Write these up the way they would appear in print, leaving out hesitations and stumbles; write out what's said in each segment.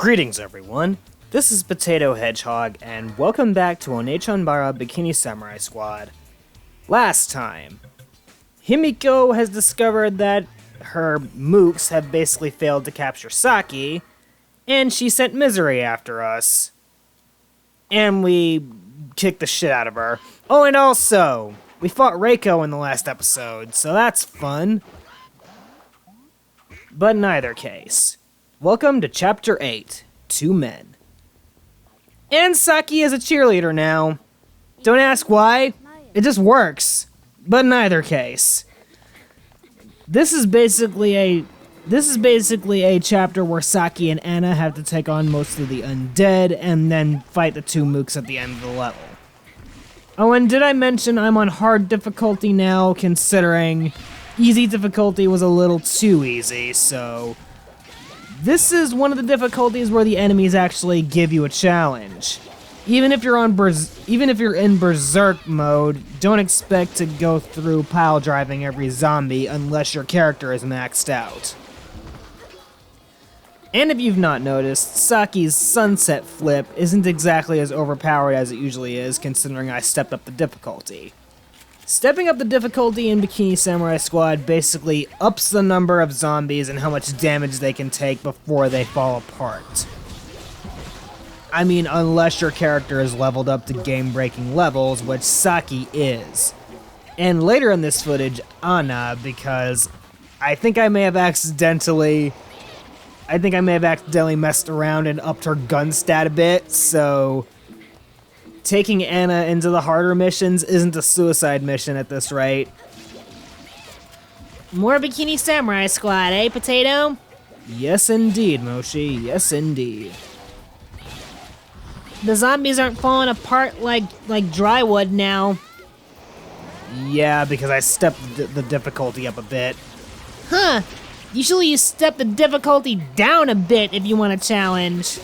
Greetings everyone, this is Potato Hedgehog, and welcome back to Onechanbara Bikini Samurai Squad. Last time, Himiko has discovered that her mooks have basically failed to capture Saki, and she sent Misery after us. And we kicked the shit out of her. Oh, and also, we fought Reiko in the last episode, so that's fun. But in either case, welcome to Chapter 8, Two Men. And Saki is a cheerleader now. Don't ask why, it just works. But in either case, this is basically a chapter where Saki and Anna have to take on most of the undead and then fight the two mooks at the end of the level. Oh, and did I mention I'm on hard difficulty now, considering easy difficulty was a little too easy, so this is one of the difficulties where the enemies actually give you a challenge. Even if you're in Berserk mode, don't expect to go through pile driving every zombie unless your character is maxed out. And if you've not noticed, Saki's sunset flip isn't exactly as overpowered as it usually is, considering I stepped up the difficulty. Stepping up the difficulty in Bikini Samurai Squad basically ups the number of zombies and how much damage they can take before they fall apart. I mean, unless your character is leveled up to game-breaking levels, which Saki is. And later in this footage, Anna, because I think I may have accidentally messed around and upped her gun stat a bit, so taking Anna into the harder missions isn't a suicide mission at this rate. More Bikini Samurai Squad, eh, Potato? Yes indeed, Moshi, yes indeed. The zombies aren't falling apart like dry wood now. Yeah, because I stepped the difficulty up a bit. Huh. Usually you step the difficulty down a bit if you want a challenge.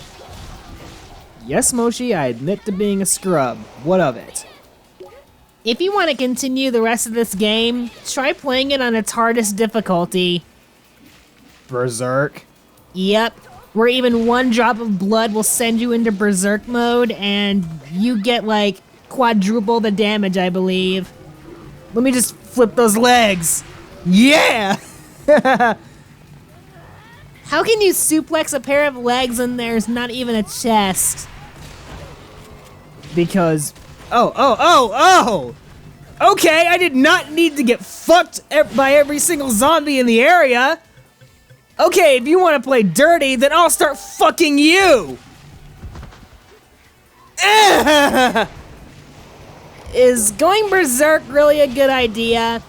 Yes, Moshi, I admit to being a scrub. What of it? If you want to continue the rest of this game, try playing it on its hardest difficulty. Berserk? Yep. Where even one drop of blood will send you into Berserk mode, and you get, like, quadruple the damage, I believe. Let me just flip those legs! Yeah! How can you suplex a pair of legs and there's not even a chest? Because... Oh! Okay, I did not need to get fucked by every single zombie in the area! Okay, if you want to play dirty, then I'll start fucking you! Is going Berserk really a good idea?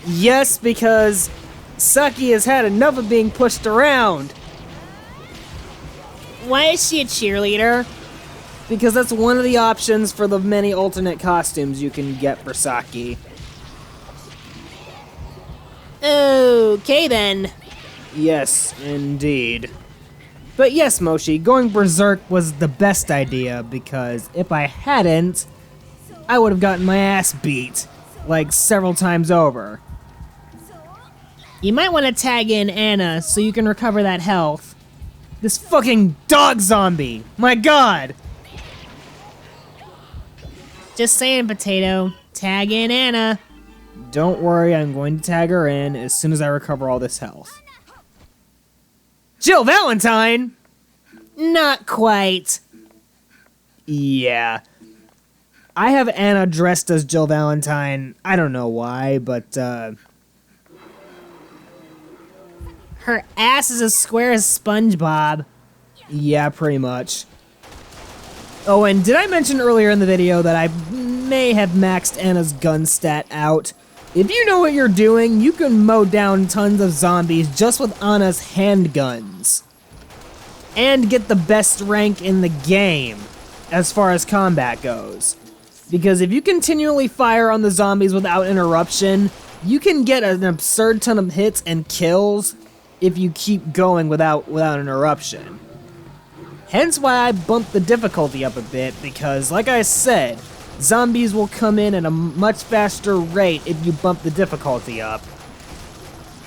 Yes, because Saki has had enough of being pushed around. Why is she a cheerleader? Because that's one of the options for the many alternate costumes you can get for Saki. Okay then. Yes, indeed. But yes, Moshi, going Berserk was the best idea, because if I hadn't, I would have gotten my ass beat, like several times over. You might want to tag in Anna so you can recover that health. This fucking dog zombie! My god! Just saying, Potato. Tag in Anna. Don't worry, I'm going to tag her in as soon as I recover all this health. Jill Valentine? Not quite. Yeah. I have Anna dressed as Jill Valentine. I don't know why, but, Her ass is as square as SpongeBob. yeah, pretty much. Oh, and did I mention earlier in the video that I may have maxed Anna's gun stat out? If you know what you're doing, you can mow down tons of zombies just with Anna's handguns. And get the best rank in the game, as far as combat goes. Because if you continually fire on the zombies without interruption, you can get an absurd ton of hits and kills if you keep going without interruption. Hence why I bumped the difficulty up a bit, because like I said, zombies will come in at a much faster rate if you bump the difficulty up.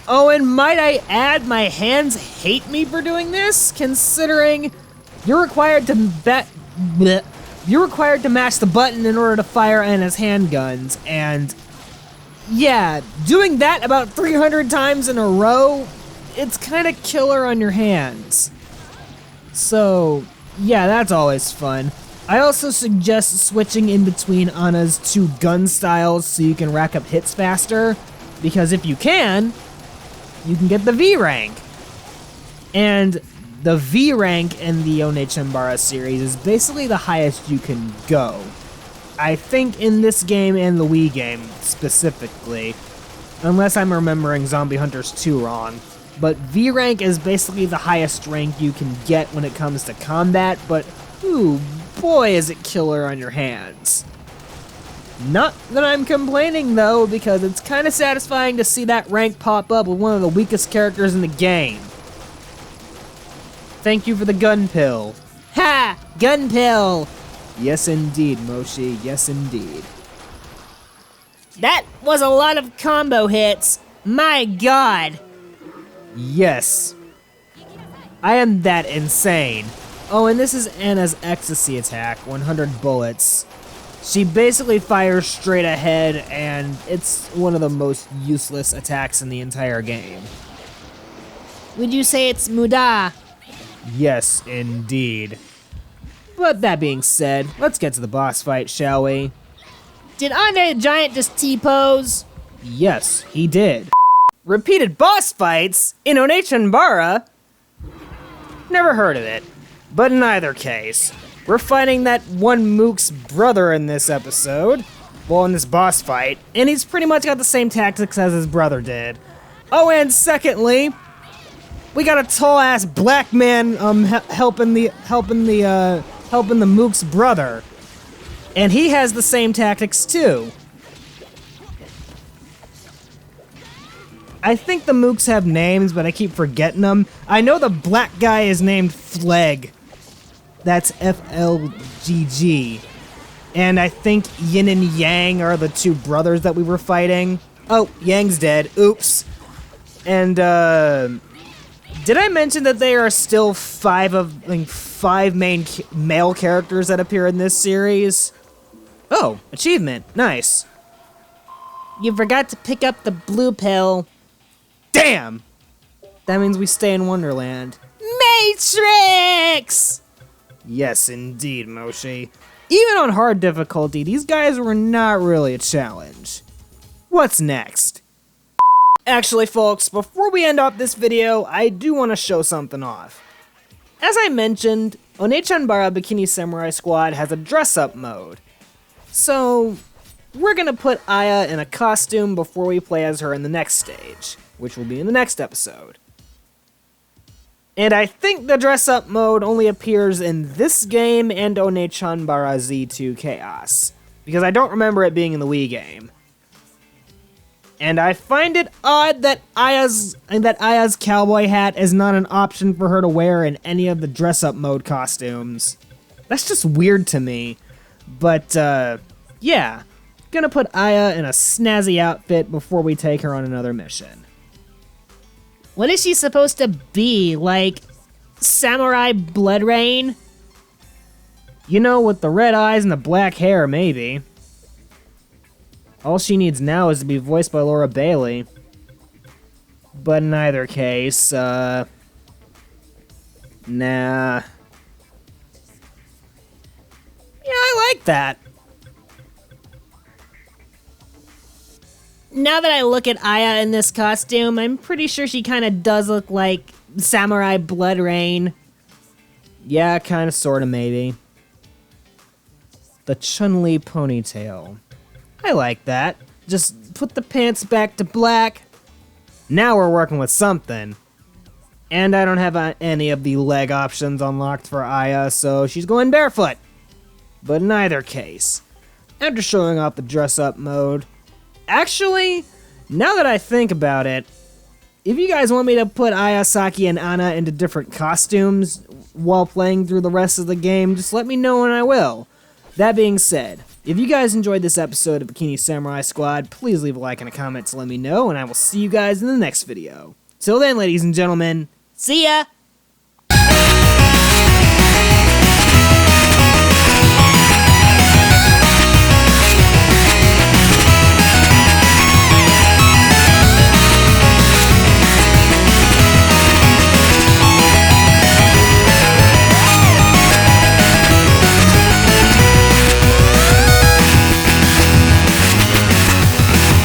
Oh, and might I add, my hands hate me for doing this, considering you're required to you're required to mash the button in order to fire Anna's handguns, and yeah, doing that about 300 times in a row, it's kind of killer on your hands. So, yeah, that's always fun. I also suggest switching in between Anna's two gun styles so you can rack up hits faster, because if you can get the V rank. And the V rank in the Onechanbara series is basically the highest you can go. I think in this game and the Wii game specifically, unless I'm remembering Zombie Hunters 2 wrong. But V rank is basically the highest rank you can get when it comes to combat, but ooh, boy is it killer on your hands. Not that I'm complaining though, because it's kind of satisfying to see that rank pop up with one of the weakest characters in the game. Thank you for the gun pill. Ha! Gun pill! Yes indeed, Moshi, yes indeed. That was a lot of combo hits. My god. Yes. I am that insane. Oh, and this is Anna's ecstasy attack, 100 bullets. She basically fires straight ahead, and it's one of the most useless attacks in the entire game. Would you say it's Muda? Yes, indeed. But that being said, let's get to the boss fight, shall we? Did Andre the Giant just T-pose? Yes, he did. Repeated boss fights in Onechanbara? Never heard of it. But in either case, we're fighting that one Mook's brother in this episode. Well, in this boss fight, and he's pretty much got the same tactics as his brother did. Oh, and secondly, we got a tall-ass black man helping the Mook's brother. And he has the same tactics too. I think the Mooks have names, but I keep forgetting them. I know the black guy is named Flegg. That's F-L-G-G. And I think Yin and Yang are the two brothers that we were fighting. Oh, Yang's dead. Oops. And, did I mention that there are still five main male characters that appear in this series? Oh, achievement. Nice. You forgot to pick up the blue pill. Damn! That means we stay in Wonderland. Matrix! Yes, indeed, Moshi. Even on hard difficulty, these guys were not really a challenge. What's next? Actually, folks, before we end off this video, I do want to show something off. As I mentioned, Onechanbara Bikini Samurai Squad has a dress-up mode. So, we're gonna put Aya in a costume before we play as her in the next stage, which will be in the next episode. And I think the dress-up mode only appears in this game and Onechanbara Z2 Chaos, because I don't remember it being in the Wii game. And I find it odd that Aya's cowboy hat is not an option for her to wear in any of the dress-up mode costumes. That's just weird to me. But, yeah. Gonna put Aya in a snazzy outfit before we take her on another mission. What is she supposed to be, like Samurai Blood Rain? You know, with the red eyes and the black hair, maybe. All she needs now is to be voiced by Laura Bailey. But in either case, nah. Yeah, I like that. Now that I look at Aya in this costume, I'm pretty sure she kind of does look like Samurai Blood Rain. Yeah, kind of, sort of, maybe. The Chun-Li ponytail. I like that. Just put the pants back to black. Now we're working with something. And I don't have any of the leg options unlocked for Aya, so she's going barefoot. But in either case, after showing off the dress-up mode, actually, now that I think about it, if you guys want me to put Aya, Saki, and Anna into different costumes while playing through the rest of the game, just let me know and I will. That being said, if you guys enjoyed this episode of Bikini Samurai Squad, please leave a like and a comment to let me know, and I will see you guys in the next video. Till then, ladies and gentlemen, See ya!